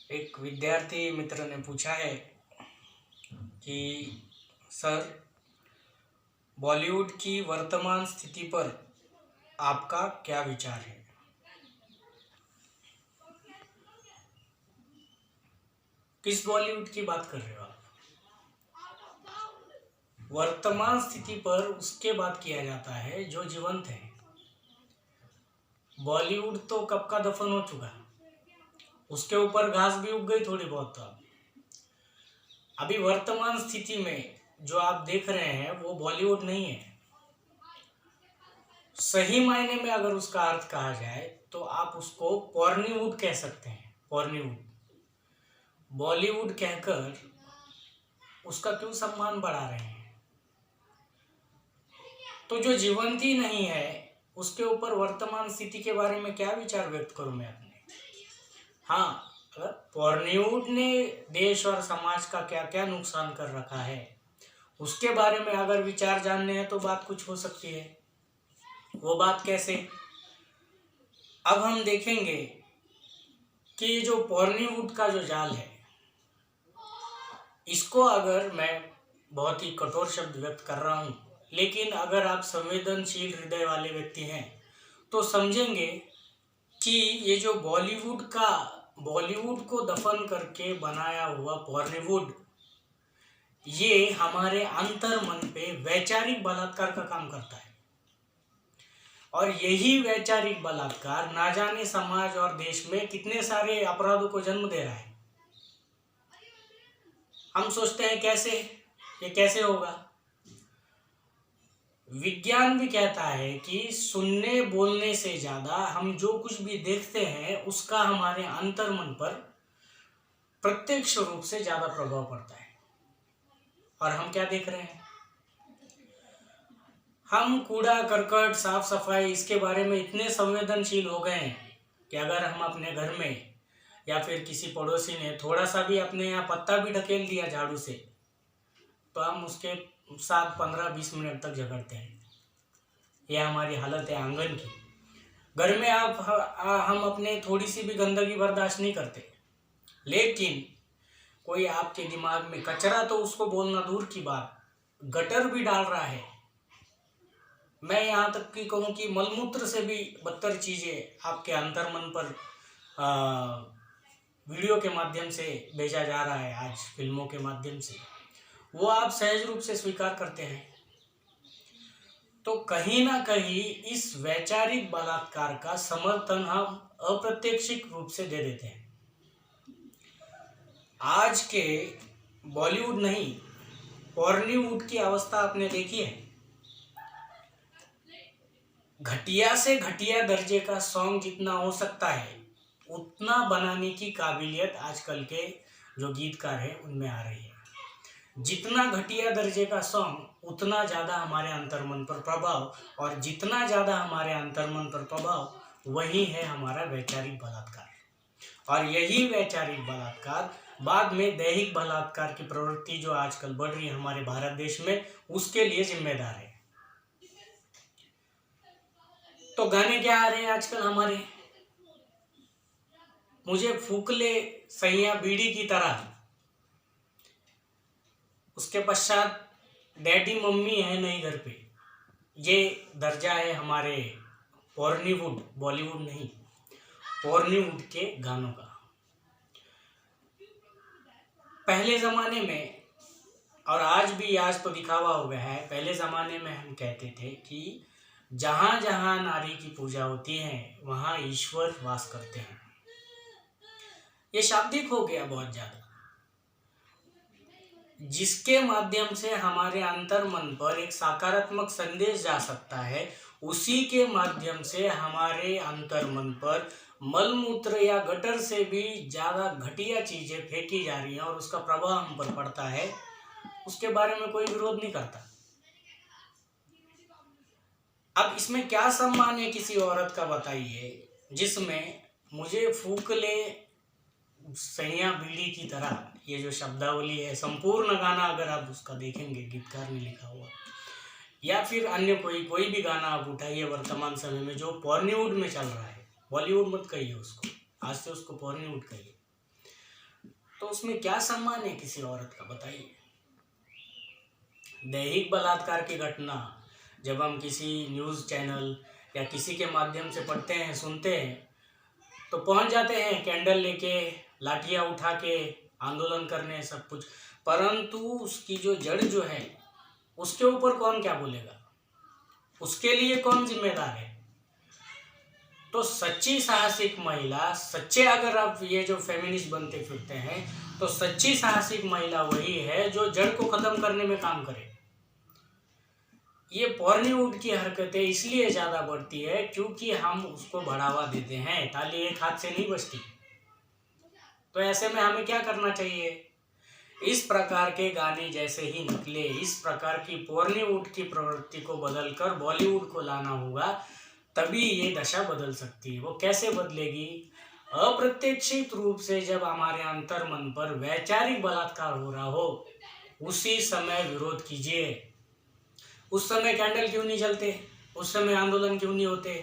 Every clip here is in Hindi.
एक विद्यार्थी मित्र ने पूछा है कि सर, बॉलीवुड की वर्तमान स्थिति पर आपका क्या विचार है। किस बॉलीवुड की बात कर रहे हो आप? वर्तमान स्थिति पर उसके बात किया जाता है जो जीवंत है। बॉलीवुड तो कब का दफन हो चुका, उसके ऊपर घास भी उग गई थोड़ी बहुत। तो अभी वर्तमान स्थिति में जो आप देख रहे हैं वो बॉलीवुड नहीं है। सही मायने में अगर उसका अर्थ कहा जाए तो आप उसको पॉर्नीवुड कह सकते हैं। पॉर्नीवुड, बॉलीवुड कहकर उसका क्यों सम्मान बढ़ा रहे हैं? तो जो जीवंत ही नहीं है उसके ऊपर वर्तमान स्थिति के बारे में क्या विचार व्यक्त करूं मैं अपने। हाँ, अगर पॉर्नीवुड ने देश और समाज का क्या क्या नुकसान कर रखा है उसके बारे में अगर विचार जानने हैं तो बात कुछ हो सकती है। वो बात कैसे? अब हम देखेंगे कि जो पॉर्नीवुड का जो जाल है, इसको अगर मैं बहुत ही कठोर शब्द व्यक्त कर रहा हूँ, लेकिन अगर आप संवेदनशील हृदय वाले व्यक्ति हैं तो समझेंगे कि ये जो बॉलीवुड को दफन करके बनाया हुआ पॉर्नीवुड, ये हमारे अंतर मन पे वैचारिक बलात्कार का काम करता है। और यही वैचारिक बलात्कार ना जाने समाज और देश में कितने सारे अपराधों को जन्म दे रहा है। हम सोचते हैं कैसे, ये कैसे होगा। विज्ञान भी कहता है कि सुनने बोलने से ज्यादा हम जो कुछ भी देखते हैं उसका हमारे अंतर्मन पर प्रत्यक्ष रूप से ज्यादा प्रभाव पड़ता है। और हम क्या देख रहे हैं? हम कूड़ा करकट साफ सफाई इसके बारे में इतने संवेदनशील हो गए हैं कि अगर हम अपने घर में या फिर किसी पड़ोसी ने थोड़ा सा भी अपने यहाँ पत्ता भी ढकेल दिया झाड़ू से तो हम उसके साथ 15-20 मिनट तक झगड़ते हैं। यह हमारी हालत है आंगन की। घर में हम अपने थोड़ी सी भी गंदगी बर्दाश्त नहीं करते, लेकिन कोई आपके दिमाग में कचरा तो उसको बोलना दूर की बात, गटर भी डाल रहा है। मैं यहाँ तक कि कहूँ कि मलमूत्र से भी बदतर चीज़ें आपके अंतर्मन पर वीडियो के माध्यम से भेजा जा रहा है, आज फिल्मों के माध्यम से, वो आप सहज रूप से स्वीकार करते हैं। तो कहीं ना कहीं इस वैचारिक बलात्कार का समर्थन हम अप्रत्यक्षित रूप से दे देते हैं। आज के बॉलीवुड नहीं, पॉर्नीवुड की अवस्था आपने देखी है। घटिया से घटिया दर्जे का सॉन्ग जितना हो सकता है उतना बनाने की काबिलियत आजकल के जो गीतकार हैं उनमें आ रही है। जितना घटिया दर्जे का सॉन्ग उतना ज़्यादा हमारे अंतर्मन पर प्रभाव, और जितना ज़्यादा हमारे अंतर्मन पर प्रभाव वही है हमारा वैचारिक बलात्कार। और यही वैचारिक बलात्कार बाद में दैहिक बलात्कार की प्रवृत्ति जो आजकल बढ़ रही है हमारे भारत देश में, उसके लिए जिम्मेदार है। तो गाने क्या आ रहे हैं आजकल हमारे? मुझे फूक ले सैया बीड़ी की तरह, उसके पश्चात डैडी मम्मी है नहीं घर पे। ये दर्जा है हमारे पॉर्नीवुड, बॉलीवुड नहीं, पॉर्नीवुड के गानों का। पहले ज़माने में, और आज भी, आज तो दिखावा हो गया है, पहले ज़माने में हम कहते थे कि जहाँ जहाँ नारी की पूजा होती है वहाँ ईश्वर वास करते हैं। ये शाब्दिक हो गया बहुत ज़्यादा, जिसके माध्यम से हमारे अंतर्मन पर एक सकारात्मक संदेश जा सकता है, उसी के माध्यम से हमारे अंतर्मन पर मलमूत्र या गटर से भी ज़्यादा घटिया चीज़ें फेंकी जा रही हैं और उसका प्रभाव हम पर पड़ता है। उसके बारे में कोई विरोध नहीं करता। अब इसमें क्या सम्मान है किसी औरत का बताइए, जिसमें मुझे फूक ले सैया बीड़ी की तरह, ये जो शब्दावली है, संपूर्ण गाना अगर आप उसका देखेंगे, गीतकार ने लिखा हुआ, या फिर अन्य कोई भी गाना आप उठाइए वर्तमान समय में जो पॉर्नीवुड में चल रहा है, बॉलीवुड मत कहिए उसको, आज से उसको पॉर्नीवुड कहिए। तो उसमें क्या सम्मान है किसी औरत का, बताइए। दैहिक बलात्कार की घटना जब हम किसी न्यूज़ चैनल या किसी के माध्यम से पढ़ते हैं, सुनते हैं, तो पहुंच जाते हैं कैंडल लेके, लाठियां उठा के आंदोलन करने, सब कुछ। परंतु उसकी जो जड़ जो है, उसके ऊपर कौन क्या बोलेगा, उसके लिए कौन जिम्मेदार है। तो सच्ची साहसिक महिला, सच्चे, अगर आप ये जो फेमिनिस्ट बनते फिरते हैं, तो सच्ची साहसिक महिला वही है जो जड़ को खत्म करने में काम करे। ये बॉलीवुड की हरकतें इसलिए ज़्यादा बढ़ती है क्योंकि हम उसको बढ़ावा देते हैं। ताली एक हाथ से नहीं बजती। तो ऐसे में हमें क्या करना चाहिए, इस प्रकार के गाने जैसे ही निकले, इस प्रकार की बॉलीवुड की प्रवृत्ति को बदलकर बॉलीवुड को लाना होगा, तभी ये दशा बदल सकती है। वो कैसे बदलेगी, अप्रत्याशित रूप से जब हमारे अंतर मन पर वैचारिक बलात्कार हो रहा हो, उसी समय विरोध कीजिए। उस समय कैंडल क्यों नहीं जलते, उस समय आंदोलन क्यों नहीं होते,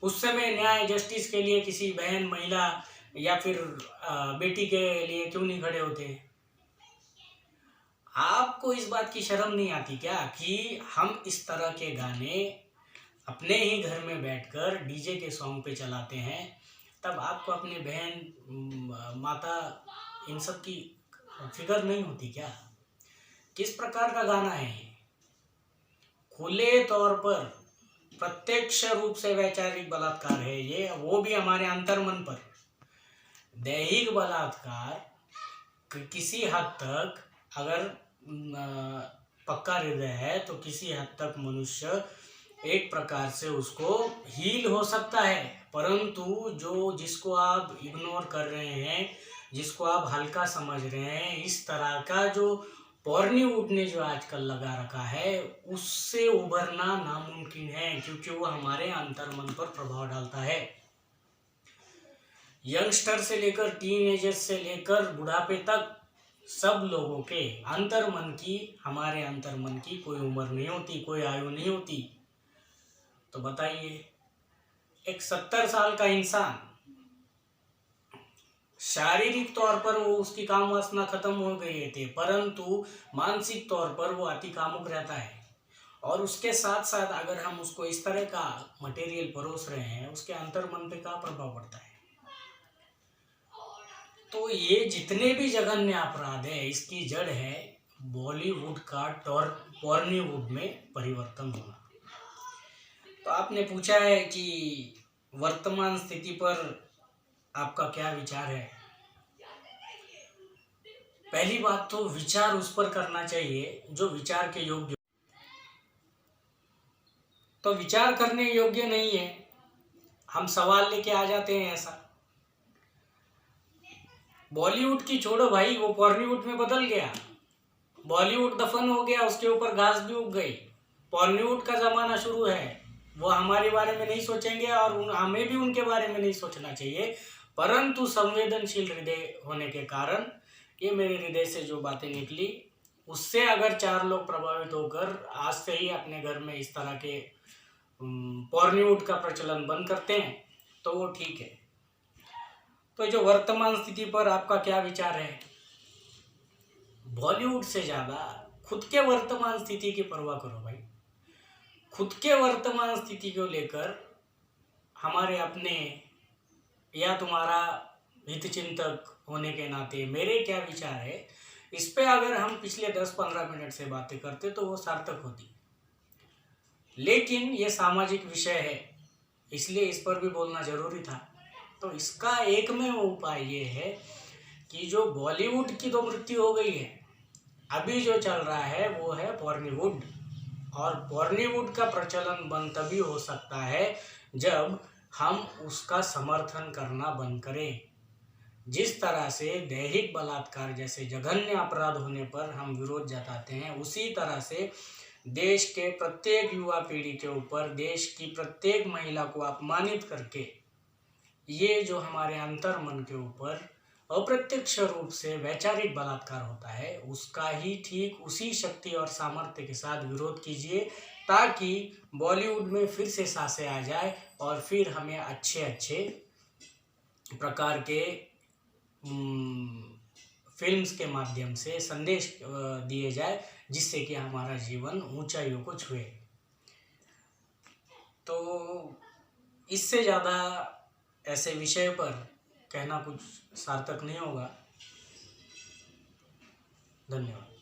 उस समय न्याय जस्टिस के लिए किसी बहन, महिला या फिर बेटी के लिए क्यों नहीं खड़े होते। आपको इस बात की शर्म नहीं आती क्या कि हम इस तरह के गाने अपने ही घर में बैठकर डीजे के सॉन्ग पे चलाते हैं, तब आपको अपने बहन, माता, इन सब की फिक्र नहीं होती क्या। किस प्रकार का गाना है ये, खुले तौर पर प्रत्यक्ष रूप से वैचारिक बलात्कार है ये, वो भी हमारे अंतर्मन पर। दैहिक बलात्कार किसी हद तक, अगर पक्का हृदय है तो किसी हद तक मनुष्य एक प्रकार से उसको हील हो सकता है। परंतु जिसको आप इग्नोर कर रहे हैं, जिसको आप हल्का समझ रहे हैं, इस तरह का जो बॉलीवुड ने जो आजकल लगा रखा है, उससे उभरना नामुमकिन है, क्योंकि वो हमारे अंतर्मन पर प्रभाव डालता है। यंगस्टर से लेकर टीनेजर से लेकर बुढ़ापे तक सब लोगों के अंतर्मन की, हमारे अंतर्मन की कोई उम्र नहीं होती, कोई आयु नहीं होती। तो बताइए, एक 70 साल का इंसान, शारीरिक तौर पर वो उसकी काम वासना खत्म हो गई थी, परंतु मानसिक तौर पर वो अति कामुक रहता है। और उसके साथ साथ अगर हम उसको इस तरह का मटेरियल परोस रहे हैं, उसके अंतर्मन पे क्या प्रभाव पड़ता है। तो ये जितने भी जघन्य अपराध है, इसकी जड़ है बॉलीवुड का बॉलीवुड में परिवर्तन होना। तो आपने पूछा है कि वर्तमान स्थिति पर आपका क्या विचार है। पहली बात तो विचार उस पर करना चाहिए जो विचार के योग्य। तो विचार करने योग्य नहीं है, हम सवाल लेके आ जाते हैं ऐसा। बॉलीवुड की छोड़ो भाई, वो बॉलीवुड में बदल गया, बॉलीवुड दफन हो गया, उसके ऊपर घास भी उग गई। बॉलीवुड का जमाना शुरू है, वो हमारे बारे में नहीं सोचेंगे और हमें भी उनके बारे में नहीं सोचना चाहिए। परंतु संवेदनशील हृदय होने के कारण ये मेरे हृदय से जो बातें निकली, उससे अगर 4 लोग प्रभावित होकर आज से ही अपने घर में इस तरह के बॉलीवुड का प्रचलन बंद करते हैं तो वो ठीक है। तो जो वर्तमान स्थिति पर आपका क्या विचार है। बॉलीवुड से ज़्यादा खुद के वर्तमान स्थिति की परवाह करो भाई। खुद के वर्तमान स्थिति को लेकर हमारे अपने या तुम्हारा हितचिंतक होने के नाते मेरे क्या विचार है, इस पे अगर हम पिछले 10-15 मिनट से बातें करते तो वो सार्थक होती। लेकिन ये सामाजिक विषय है, इसलिए इस पर भी बोलना जरूरी था। तो इसका एकमेव उपाय ये है कि जो बॉलीवुड की तो मृत्यु हो गई है, अभी जो चल रहा है वो है बॉलीवुड। और बॉलीवुड का प्रचलन बंद तभी हो सकता है जब हम उसका समर्थन करना बंद करें। जिस तरह से दैहिक बलात्कार जैसे जघन्य अपराध होने पर हम विरोध जताते हैं, उसी तरह से देश के प्रत्येक युवा पीढ़ी के ऊपर, देश की प्रत्येक महिला को अपमानित करके ये जो हमारे अंतर्मन के ऊपर अप्रत्यक्ष रूप से वैचारिक बलात्कार होता है, उसका ही ठीक उसी शक्ति और सामर्थ्य के साथ विरोध कीजिए, ताकि बॉलीवुड में फिर से सांसें आ जाए और फिर हमें अच्छे अच्छे प्रकार के फिल्म्स के माध्यम से संदेश दिए जाए, जिससे कि हमारा जीवन ऊंचाइयों को छुए। तो इससे ज़्यादा ऐसे विषय पर कहना कुछ सार्थक नहीं होगा। धन्यवाद।